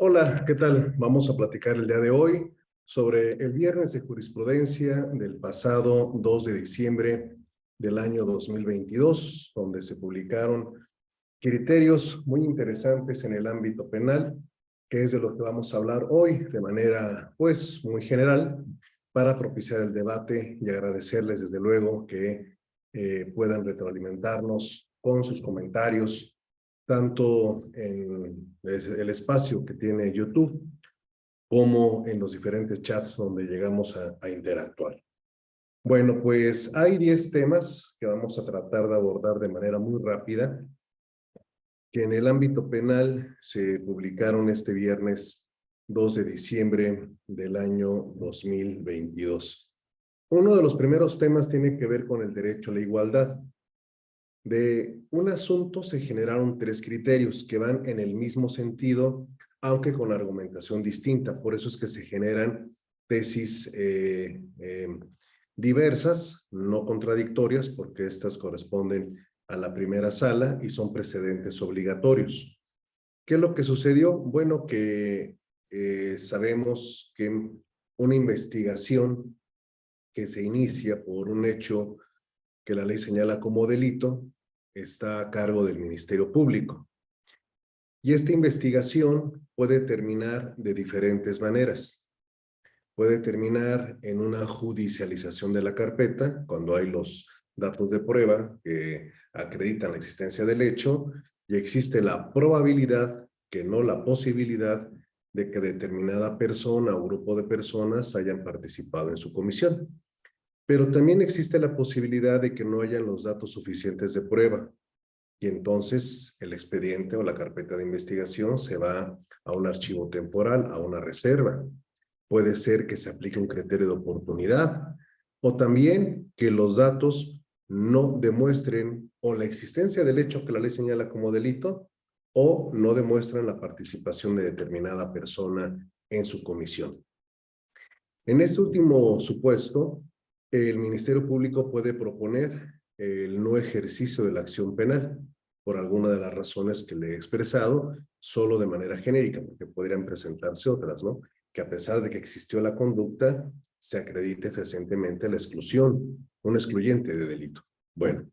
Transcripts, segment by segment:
Hola, ¿qué tal? Vamos a platicar el día de hoy sobre el viernes de jurisprudencia del pasado 2 de diciembre del año 2022, donde se publicaron criterios muy interesantes en el ámbito penal, que es de lo que vamos a hablar hoy de manera, pues, muy general, para propiciar el debate y agradecerles desde luego que puedan retroalimentarnos con sus comentarios tanto en el espacio que tiene YouTube como en los diferentes chats donde llegamos a interactuar. Bueno, pues hay 10 temas que vamos a tratar de abordar de manera muy rápida, que en el ámbito penal se publicaron este viernes 2 de diciembre del año 2022. Uno de los primeros temas tiene que ver con el derecho a la igualdad. De un asunto se generaron 3 criterios que van en el mismo sentido, aunque con argumentación distinta. Por eso es que se generan tesis diversas, no contradictorias, porque estas corresponden a la primera sala y son precedentes obligatorios. ¿Qué es lo que sucedió? Bueno, que sabemos que una investigación que se inicia por un hecho que la ley señala como delito, está a cargo del Ministerio Público. Y esta investigación puede terminar de diferentes maneras. Puede terminar en una judicialización de la carpeta, cuando hay los datos de prueba que acreditan la existencia del hecho, y existe la probabilidad, que no la posibilidad, de que determinada persona o grupo de personas hayan participado en su comisión. Pero también existe la posibilidad de que no hayan los datos suficientes de prueba y entonces el expediente o la carpeta de investigación se va a un archivo temporal, a una reserva. Puede ser que se aplique un criterio de oportunidad o también que los datos no demuestren o la existencia del hecho que la ley señala como delito o no demuestran la participación de determinada persona en su comisión. En este último supuesto, el Ministerio Público puede proponer el no ejercicio de la acción penal por alguna de las razones que le he expresado, solo de manera genérica, porque podrían presentarse otras, ¿no? Que a pesar de que existió la conducta, se acredite fehacientemente la exclusión, un excluyente de delito. Bueno,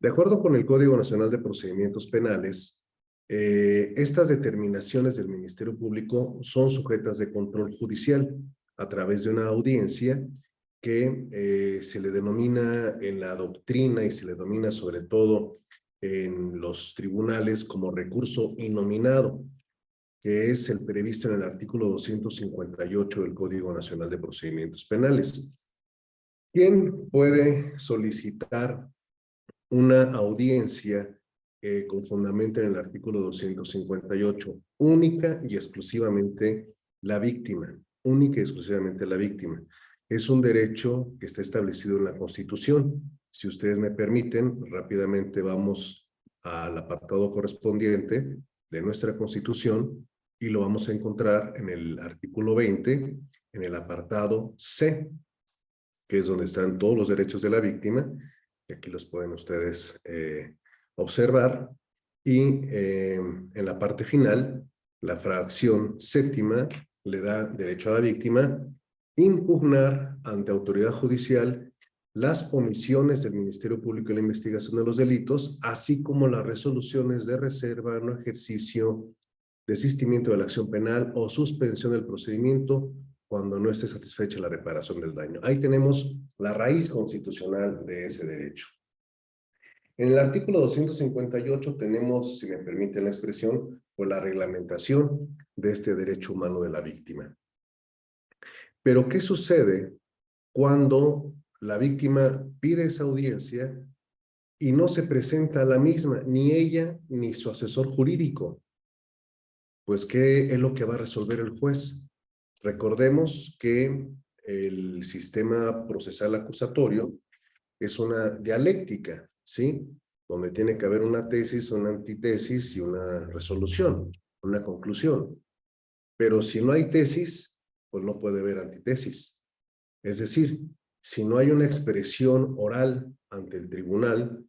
de acuerdo con el Código Nacional de Procedimientos Penales, estas determinaciones del Ministerio Público son sujetas de control judicial a través de una audiencia que se le denomina en la doctrina y se le denomina sobre todo en los tribunales como recurso innominado, que es el previsto en el artículo 258 del Código Nacional de Procedimientos Penales. ¿Quién puede solicitar una audiencia con fundamento en el artículo 258? Única y exclusivamente la víctima, única y exclusivamente la víctima. Es un derecho que está establecido en la Constitución. Si ustedes me permiten, rápidamente vamos al apartado correspondiente de nuestra Constitución y lo vamos a encontrar en el artículo 20, en el apartado C, que es donde están todos los derechos de la víctima, y aquí los pueden ustedes observar, y en la parte final, la fracción séptima le da derecho a la víctima impugnar ante autoridad judicial las omisiones del Ministerio Público en la investigación de los delitos, así como las resoluciones de reserva, no ejercicio, desistimiento de la acción penal o suspensión del procedimiento cuando no esté satisfecha la reparación del daño. Ahí tenemos la raíz constitucional de ese derecho. En el artículo 258 tenemos, si me permiten la expresión, pues la reglamentación de este derecho humano de la víctima. Pero, ¿qué sucede cuando la víctima pide esa audiencia y no se presenta a la misma, ni ella ni su asesor jurídico? Pues, ¿qué es lo que va a resolver el juez? Recordemos que el sistema procesal acusatorio es una dialéctica, ¿sí? Donde tiene que haber una tesis, una antítesis y una resolución, una conclusión. Pero si no hay tesis, pues no puede haber antítesis. Es decir, si no hay una expresión oral ante el tribunal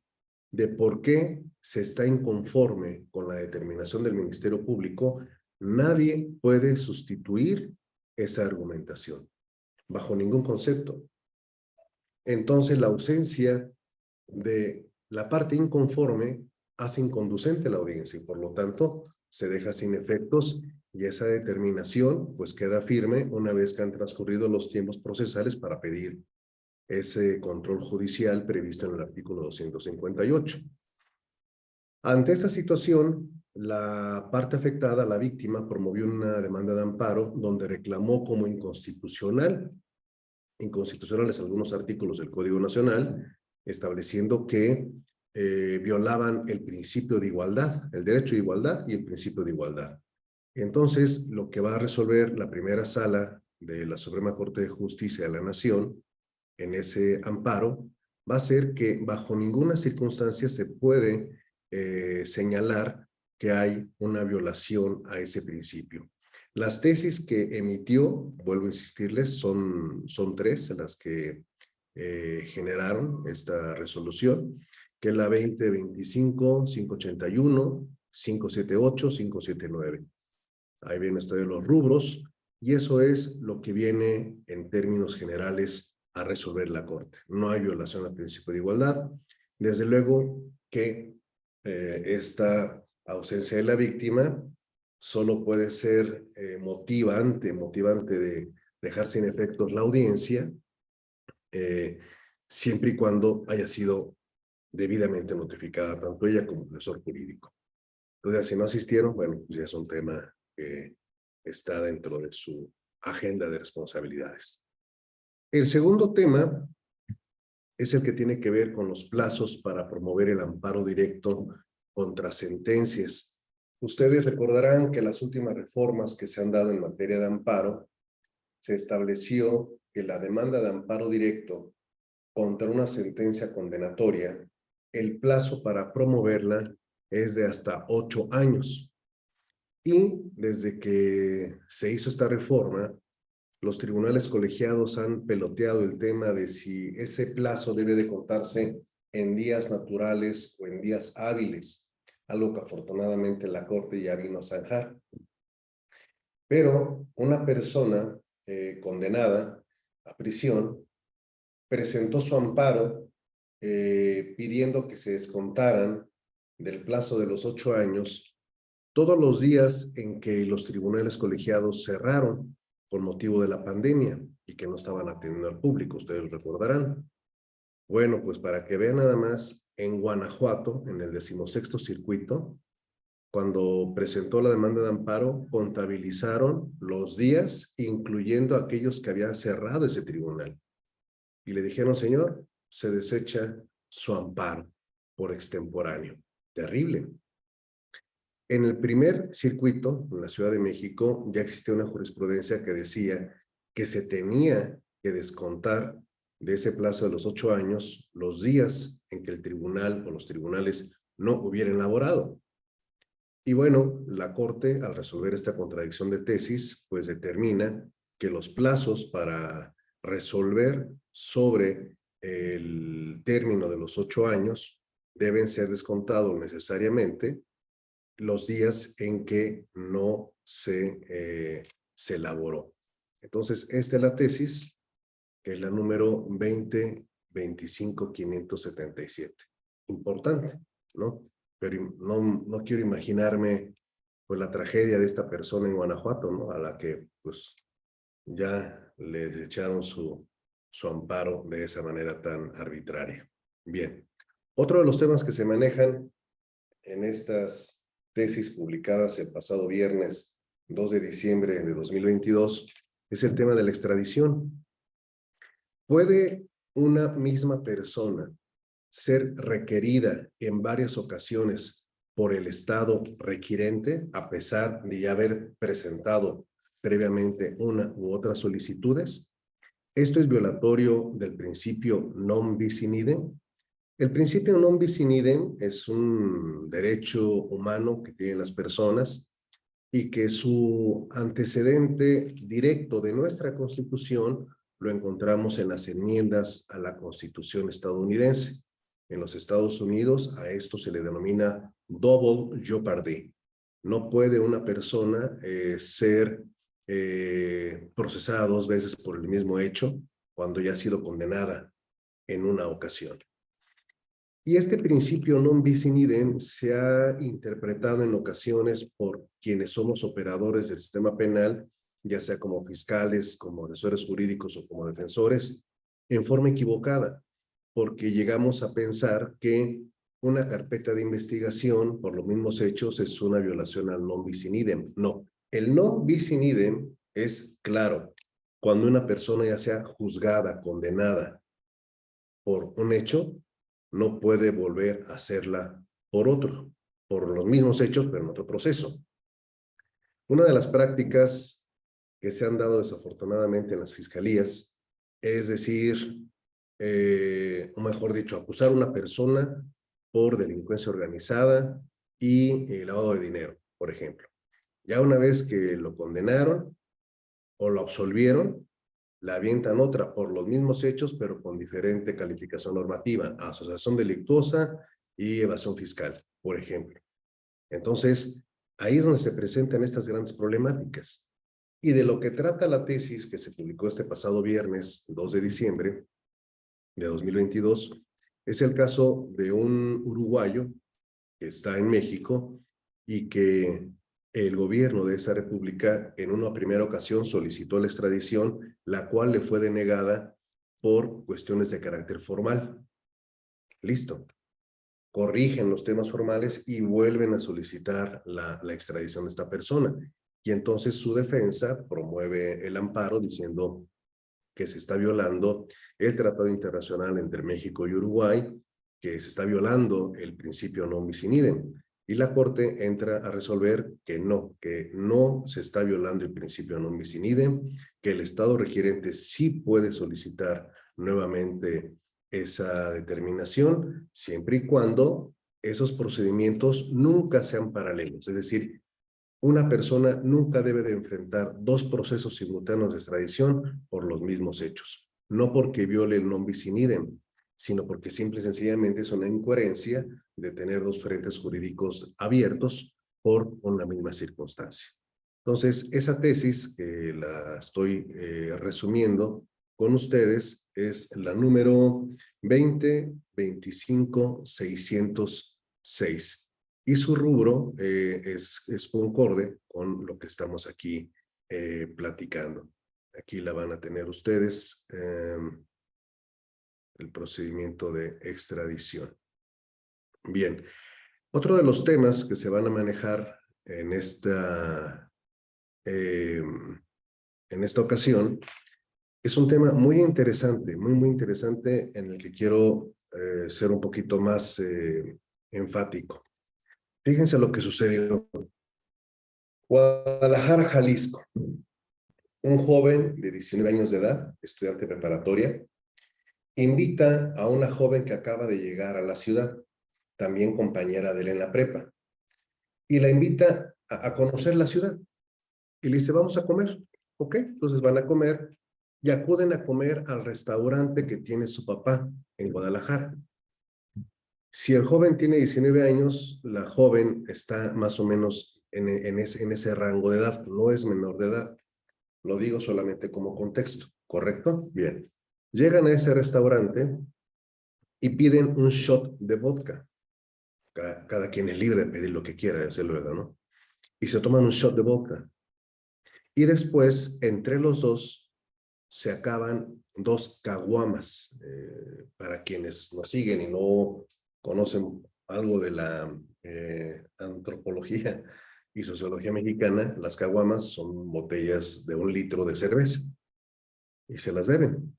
de por qué se está inconforme con la determinación del Ministerio Público, Nadie puede sustituir esa argumentación, bajo ningún concepto. Entonces, la ausencia de la parte inconforme hace inconducente la audiencia y por lo tanto se deja sin efectos y esa determinación pues queda firme una vez que han transcurrido los tiempos procesales para pedir ese control judicial previsto en el artículo 258. Ante esta situación, la parte afectada, la víctima, promovió una demanda de amparo donde reclamó como inconstitucionales algunos artículos del Código Nacional, estableciendo que violaban el principio de igualdad, el derecho de igualdad y el principio de igualdad. Entonces, lo que va a resolver la primera sala de la Suprema Corte de Justicia de la Nación en ese amparo va a ser que bajo ninguna circunstancia se puede señalar que hay una violación a ese principio. Las tesis que emitió, vuelvo a insistirles, son tres las que generaron esta resolución, que es la 2025, 581, 578, 579. Ahí vienen ustedes los rubros, y eso es lo que viene en términos generales a resolver la Corte. No hay violación al principio de igualdad. Desde luego que esta ausencia de la víctima solo puede ser motivante de dejar sin efectos la audiencia, siempre y cuando haya sido debidamente notificada tanto ella como el asesor jurídico. Entonces, si no asistieron, bueno, pues ya es un tema que está dentro de su agenda de responsabilidades. El segundo tema es el que tiene que ver con los plazos para promover el amparo directo contra sentencias. Ustedes recordarán que las últimas reformas que se han dado en materia de amparo, se estableció que la demanda de amparo directo contra una sentencia condenatoria, el plazo para promoverla es de hasta 8 años. Y desde que se hizo esta reforma, los tribunales colegiados han peloteado el tema de si ese plazo debe de contarse en días naturales o en días hábiles, algo que afortunadamente la Corte ya vino a zanjar. Pero una persona condenada a prisión presentó su amparo pidiendo que se descontaran del plazo de los 8 años todos los días en que los tribunales colegiados cerraron por motivo de la pandemia y que no estaban atendiendo al público, ustedes recordarán. Bueno, pues para que vean nada más, en Guanajuato, en el 16º circuito, cuando presentó la demanda de amparo, contabilizaron los días, incluyendo aquellos que habían cerrado ese tribunal. Y le dijeron, señor, se desecha su amparo por extemporáneo. Terrible. En el primer circuito, en la Ciudad de México, ya existía una jurisprudencia que decía que se tenía que descontar de ese plazo de los 8 años los días en que el tribunal o los tribunales no hubieran laborado. Y bueno, la Corte, al resolver esta contradicción de tesis, pues determina que los plazos para resolver sobre el término de los 8 años deben ser descontados necesariamente los días en que no se elaboró. Entonces, esta es la tesis, que es la número 20-25-577. Importante, ¿no? Pero no quiero imaginarme pues la tragedia de esta persona en Guanajuato, ¿no? A la que pues ya le desecharon su amparo de esa manera tan arbitraria. Bien. Otro de los temas que se manejan en estas tesis publicadas el pasado viernes 2 de diciembre de 2022 es el tema de la extradición. ¿Puede una misma persona ser requerida en varias ocasiones por el Estado requirente a pesar de ya haber presentado previamente una u otras solicitudes? Esto es violatorio del principio non bis in idem. El principio non bis in idem es un derecho humano que tienen las personas y que su antecedente directo de nuestra Constitución lo encontramos en las enmiendas a la Constitución estadounidense. En los Estados Unidos a esto se le denomina double jeopardy, No puede una persona ser procesada 2 veces por el mismo hecho cuando ya ha sido condenada en una ocasión. Y este principio non bis in idem se ha interpretado en ocasiones por quienes somos operadores del sistema penal, ya sea como fiscales, como asesores jurídicos o como defensores, en forma equivocada, porque llegamos a pensar que una carpeta de investigación por los mismos hechos es una violación al non bis in idem. No, el non bis in idem es claro, cuando una persona ya sea juzgada, condenada por un hecho, no puede volver a hacerla por otro, por los mismos hechos, pero en otro proceso. Una de las prácticas que se han dado desafortunadamente en las fiscalías es decir, o mejor dicho, acusar a una persona por delincuencia organizada y lavado de dinero, por ejemplo. Ya una vez que lo condenaron o lo absolvieron, la avientan otra por los mismos hechos, pero con diferente calificación normativa, asociación delictuosa y evasión fiscal, por ejemplo. Entonces, ahí es donde se presentan estas grandes problemáticas. Y de lo que trata la tesis que se publicó este pasado viernes, 2 de diciembre de 2022, es el caso de un uruguayo que está en México y que el gobierno de esa república en una primera ocasión solicitó la extradición, la cual le fue denegada por cuestiones de carácter formal. Listo. Corrigen los temas formales y vuelven a solicitar la extradición de esta persona. Y entonces su defensa promueve el amparo diciendo que se está violando el Tratado Internacional entre México y Uruguay, que se está violando el principio non bis in idem. Y la Corte entra a resolver que no se está violando el principio non bis in idem, que el Estado requirente sí puede solicitar nuevamente esa determinación, siempre y cuando esos procedimientos nunca sean paralelos. Es decir, una persona nunca debe de enfrentar 2 procesos simultáneos de extradición por los mismos hechos. No porque viole el non bis in idem, sino porque simple y sencillamente es una incoherencia de tener 2 frentes jurídicos abiertos por una misma circunstancia. Entonces, esa tesis que la estoy resumiendo con ustedes es la número 20-25-606. Y su rubro es concorde con lo que estamos aquí platicando. Aquí la van a tener ustedes, el procedimiento de extradición. Bien, otro de los temas que se van a manejar en esta ocasión es un tema muy interesante, muy interesante, en el que quiero ser un poquito más enfático. Fíjense lo que sucedió. Guadalajara, Jalisco. Un joven de 19 años de edad, estudiante preparatoria, invita a una joven que acaba de llegar a la ciudad, también compañera de él en la prepa, y la invita a conocer la ciudad. Y le dice, vamos a comer. Ok, entonces van a comer y acuden a comer al restaurante que tiene su papá en Guadalajara. Si el joven tiene 19 años, la joven está más o menos en ese rango de edad, no es menor de edad. Lo digo solamente como contexto, ¿correcto? Bien. Llegan a ese restaurante y piden un shot de vodka. Cada quien es libre de pedir lo que quiera, desde luego, ¿no? Y se toman un shot de vodka. Y después, entre los dos, se acaban 2 caguamas. Para quienes nos siguen y no conocen algo de la antropología y sociología mexicana, las caguamas son botellas de 1 litro de cerveza y se las beben.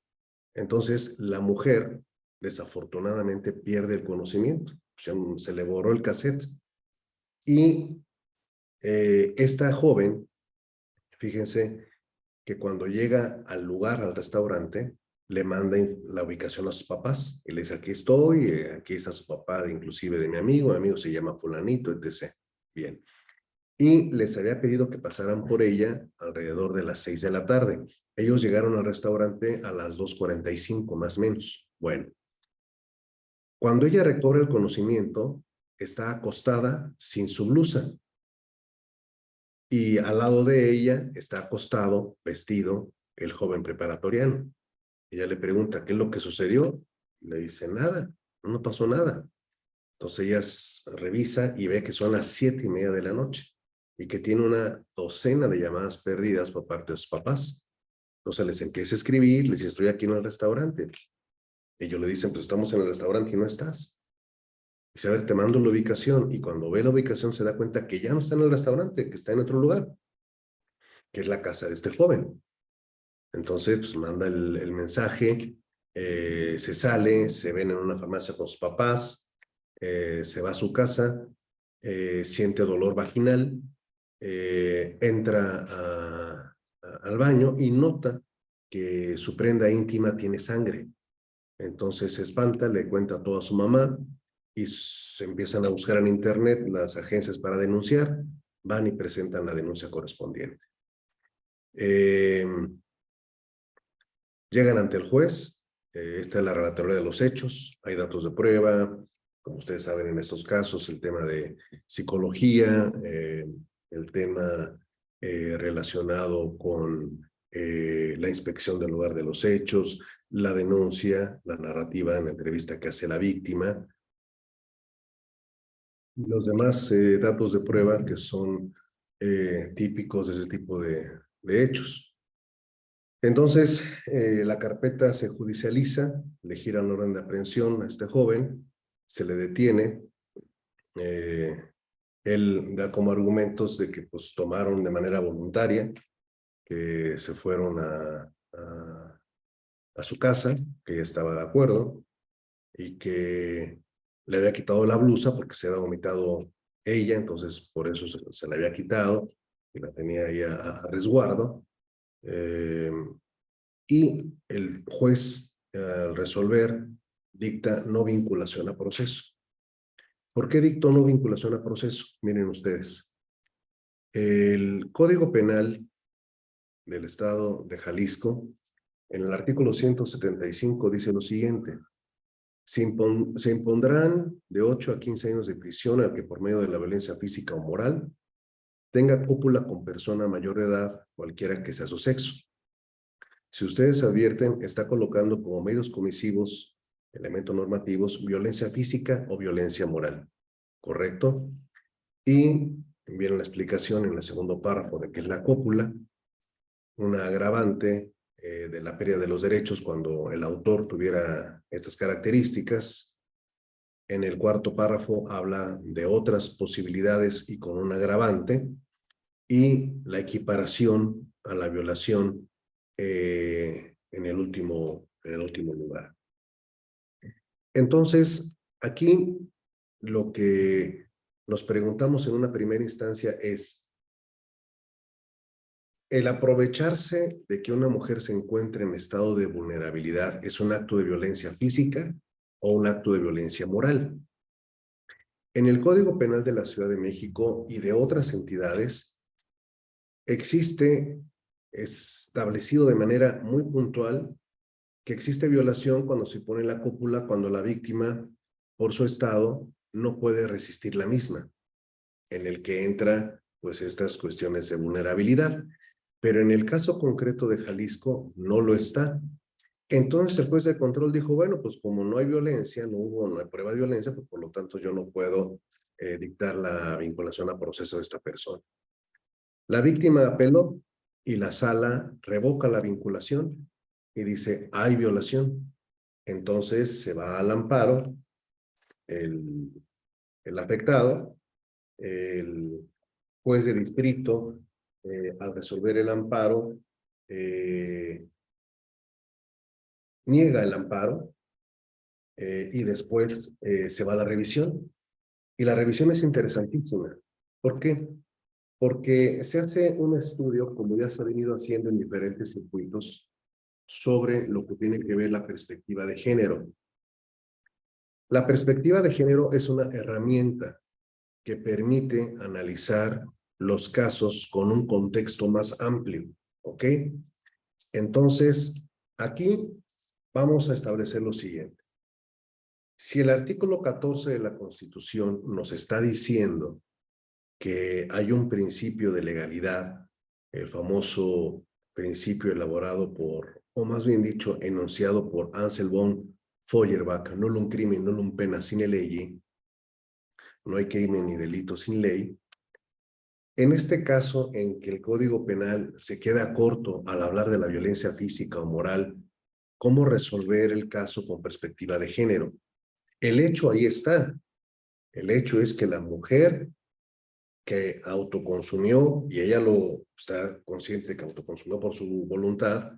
Entonces, la mujer desafortunadamente pierde el conocimiento. Se le borró el cassette. Y esta joven, fíjense que cuando llega al lugar, al restaurante, le manda la ubicación a sus papás. Y le dice, aquí estoy, aquí está su papá, inclusive de mi amigo se llama fulanito, etc. Bien. Y les había pedido que pasaran por ella alrededor de las 6 de la tarde. Ellos llegaron al restaurante a las 2:45, más o menos. Bueno, cuando ella recobra el conocimiento, está acostada sin su blusa. y al lado de ella está acostado, vestido, el joven preparatoriano. Ella le pregunta, ¿qué es lo que sucedió? Le dice, nada, no pasó nada. Entonces ella revisa y ve que son las 7:30 de la noche y que tiene una docena de llamadas perdidas por parte de sus papás. Entonces les empieza a escribir, les dice, estoy aquí en el restaurante. Ellos le dicen, pues estamos en el restaurante y no estás. Dice, a ver, te mando la ubicación. Y cuando ve la ubicación se da cuenta que ya no está en el restaurante, que está en otro lugar, que es la casa de este joven. Entonces, pues manda el mensaje, se sale, se ven en una farmacia con sus papás, se va a su casa, siente dolor vaginal, entra al baño y nota que su prenda íntima tiene sangre. Entonces se espanta, le cuenta todo a su mamá y se empiezan a buscar en internet las agencias para denunciar, van y presentan la denuncia correspondiente. Llegan ante el juez, esta es la relatoría de los hechos, hay datos de prueba, como ustedes saben en estos casos, el tema de psicología, el tema relacionado con la inspección del lugar de los hechos, la denuncia, la narrativa en la entrevista que hace la víctima, y los demás datos de prueba que son típicos de ese tipo de hechos. Entonces, la carpeta se judicializa, le giran orden de aprehensión a este joven, se le detiene, él da como argumentos de que pues tomaron de manera voluntaria, que se fueron a su casa, que ella estaba de acuerdo, y que le había quitado la blusa porque se había vomitado ella, entonces por eso se la había quitado, y la tenía ahí a resguardo. Y el juez, al resolver, dicta no vinculación a proceso. ¿Por qué dictó no vinculación a proceso? Miren ustedes, el Código Penal del Estado de Jalisco, en el artículo 175 dice lo siguiente: se impondrán de 8 a 15 años de prisión al que por medio de la violencia física o moral tenga cópula con persona mayor de edad, cualquiera que sea su sexo. Si ustedes advierten, está colocando como medios comisivos, elementos normativos, violencia física o violencia moral. ¿Correcto? Y viene la explicación en el segundo párrafo de que es la cópula, una agravante de la pérdida de los derechos cuando el autor tuviera estas características. En el cuarto párrafo habla de otras posibilidades y con un agravante, y la equiparación a la violación en el último lugar. Entonces, aquí lo que nos preguntamos en una primera instancia es, ¿el aprovecharse de que una mujer se encuentre en estado de vulnerabilidad es un acto de violencia física o un acto de violencia moral? En el Código Penal de la Ciudad de México y de otras entidades, existe establecido de manera muy puntual que existe violación cuando se pone la cópula, cuando la víctima, por su estado, no puede resistir la misma, en el que entra pues estas cuestiones de vulnerabilidad. Pero en el caso concreto de Jalisco no lo está. Entonces el juez de control dijo, bueno, pues como no hay violencia, no hay prueba de violencia, pues por lo tanto yo no puedo dictar la vinculación a proceso de esta persona. La víctima apeló y la sala revoca la vinculación y dice, hay violación. Entonces se va al amparo el afectado, el juez de distrito, al resolver el amparo, niega el amparo y después se va a la revisión. Y la revisión es interesantísima. ¿Por qué? Porque se hace un estudio, como ya se ha venido haciendo en diferentes circuitos, sobre lo que tiene que ver la perspectiva de género. La perspectiva de género es una herramienta que permite analizar los casos con un contexto más amplio, ¿ok? Entonces, aquí vamos a establecer lo siguiente. Si el artículo 14 de la Constitución nos está diciendo que hay un principio de legalidad, el famoso principio elaborado por, o más bien dicho, enunciado por Ansel von Feuerbach, nullum crimen, nullum pena sine legi, no hay crimen ni delito sin ley. En este caso, en que el Código Penal se queda corto al hablar de la violencia física o moral, ¿cómo resolver el caso con perspectiva de género? El hecho ahí está. El hecho es que la mujer que autoconsumió, y ella lo está consciente que autoconsumió por su voluntad,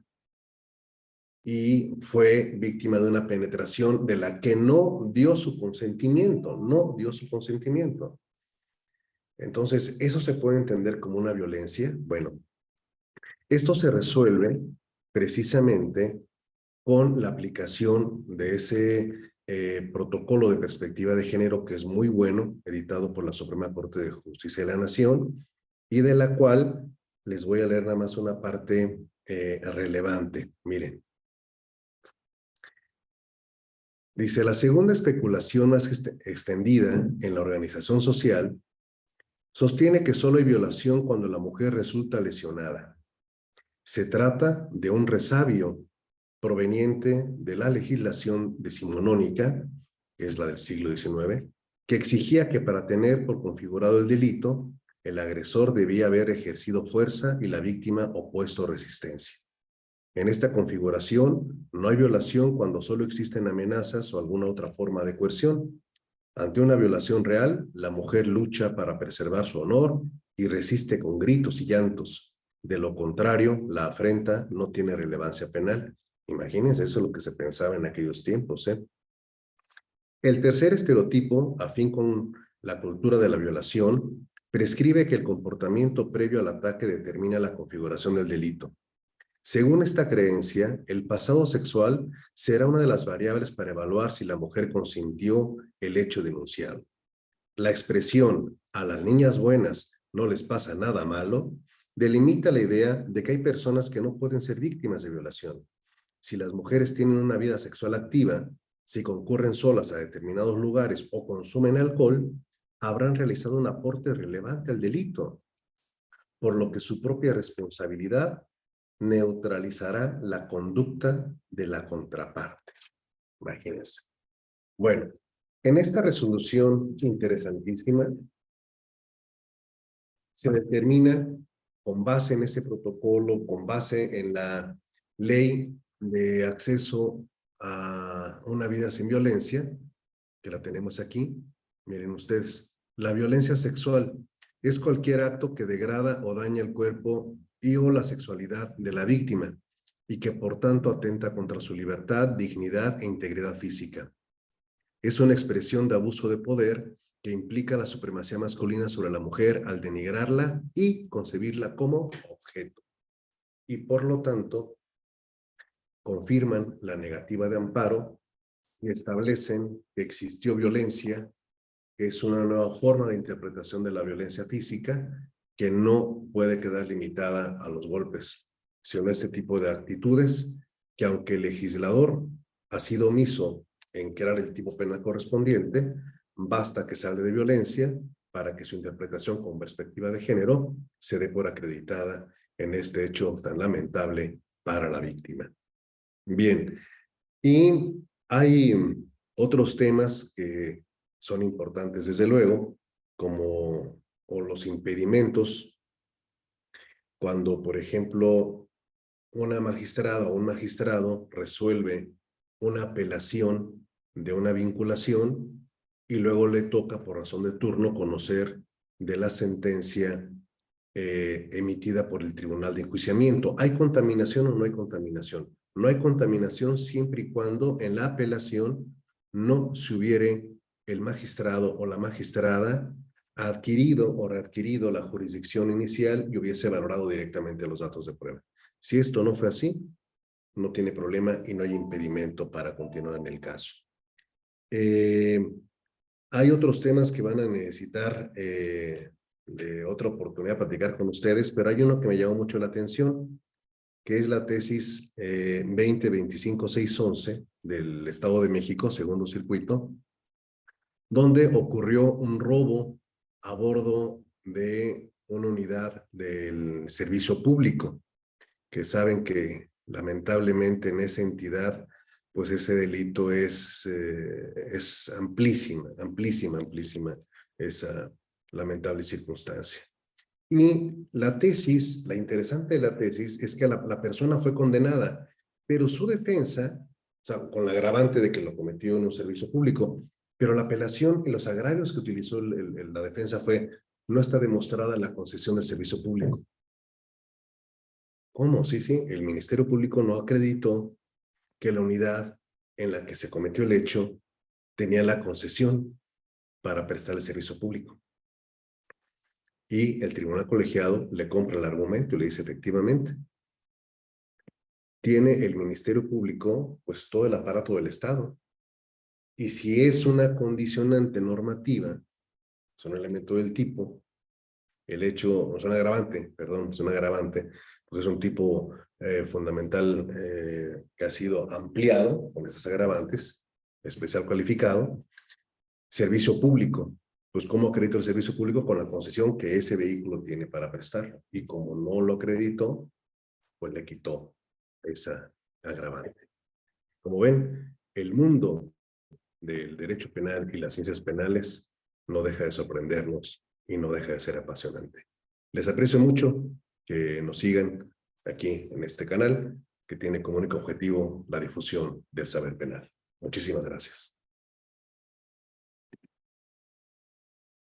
y fue víctima de una penetración de la que no dio su consentimiento, no dio su consentimiento. Entonces, ¿eso se puede entender como una violencia? Bueno, esto se resuelve precisamente con la aplicación de ese protocolo de perspectiva de género que es muy bueno, editado por la Suprema Corte de Justicia de la Nación, y de la cual les voy a leer nada más una parte relevante. Miren. Dice, la segunda especulación más extendida en la organización social sostiene que solo hay violación cuando la mujer resulta lesionada. Se trata de un resabio proveniente de la legislación decimonónica, que es la del siglo XIX, que exigía que para tener por configurado el delito, el agresor debía haber ejercido fuerza y la víctima opuesto resistencia. En esta configuración, no hay violación cuando solo existen amenazas o alguna otra forma de coerción. Ante una violación real, la mujer lucha para preservar su honor y resiste con gritos y llantos. De lo contrario, la afrenta no tiene relevancia penal. Imagínense, eso es lo que se pensaba en aquellos tiempos, ¿eh? El tercer estereotipo, afín con la cultura de la violación, prescribe que el comportamiento previo al ataque determina la configuración del delito. Según esta creencia, el pasado sexual será una de las variables para evaluar si la mujer consintió el hecho denunciado. La expresión "a las niñas buenas no les pasa nada malo" delimita la idea de que hay personas que no pueden ser víctimas de violación. Si las mujeres tienen una vida sexual activa, si concurren solas a determinados lugares o consumen alcohol, habrán realizado un aporte relevante al delito, por lo que su propia responsabilidad neutralizará la conducta de la contraparte. Imagínense. Bueno, en esta resolución interesantísima se determina, con base en ese protocolo, con base en la ley de acceso a una vida sin violencia, que la tenemos aquí, miren ustedes, la violencia sexual es cualquier acto que degrada o daña el cuerpo y o la sexualidad de la víctima y que por tanto atenta contra su libertad, dignidad e integridad física. Es una expresión de abuso de poder que implica la supremacía masculina sobre la mujer al denigrarla y concebirla como objeto. Y por lo tanto, confirman la negativa de amparo y establecen que existió violencia, que es una nueva forma de interpretación de la violencia física que no puede quedar limitada a los golpes, sino a este tipo de actitudes que, aunque el legislador ha sido omiso en crear el tipo penal correspondiente, basta que se hable de violencia para que su interpretación con perspectiva de género se dé por acreditada en este hecho tan lamentable para la víctima. Bien, y hay otros temas que son importantes, desde luego, como los impedimentos, cuando, por ejemplo, una magistrada o un magistrado resuelve una apelación de una vinculación y luego le toca, por razón de turno, conocer de la sentencia emitida por el Tribunal de Enjuiciamiento. ¿Hay contaminación o no hay contaminación? No hay contaminación siempre y cuando en la apelación no se hubiere el magistrado o la magistrada adquirido o readquirido la jurisdicción inicial y hubiese valorado directamente los datos de prueba. Si esto no fue así, no tiene problema y no hay impedimento para continuar en el caso. Hay otros temas que van a necesitar de otra oportunidad de platicar con ustedes, pero hay uno que me llamó mucho la atención, que es la tesis 20-25-611 del Estado de México, segundo circuito, donde ocurrió un robo a bordo de una unidad del servicio público, que saben que lamentablemente en esa entidad, pues ese delito es amplísima, amplísima, amplísima esa lamentable circunstancia. Y la tesis, la interesante de la tesis es que la persona fue condenada, pero su defensa, o sea, con la agravante de que lo cometió en un servicio público, pero la apelación y los agravios que utilizó la defensa fue, no está demostrada la concesión del servicio público. ¿Cómo? Sí, sí, el Ministerio Público no acreditó que la unidad en la que se cometió el hecho tenía la concesión para prestar el servicio público. Y el tribunal colegiado le compra el argumento y le dice, efectivamente, tiene el Ministerio Público pues todo el aparato del Estado. Y si es una condicionante normativa, es un elemento del tipo, el hecho, es un agravante, perdón, es un agravante, porque es un tipo fundamental que ha sido ampliado con esas agravantes, especial cualificado, servicio público. Pues, ¿cómo acredito el servicio público? Con la concesión que ese vehículo tiene para prestar. Y como no lo acreditó, pues le quitó esa agravante. Como ven, el mundo del derecho penal y las ciencias penales no deja de sorprendernos y no deja de ser apasionante. Les aprecio mucho que nos sigan aquí en este canal, que tiene como único objetivo la difusión del saber penal. Muchísimas gracias.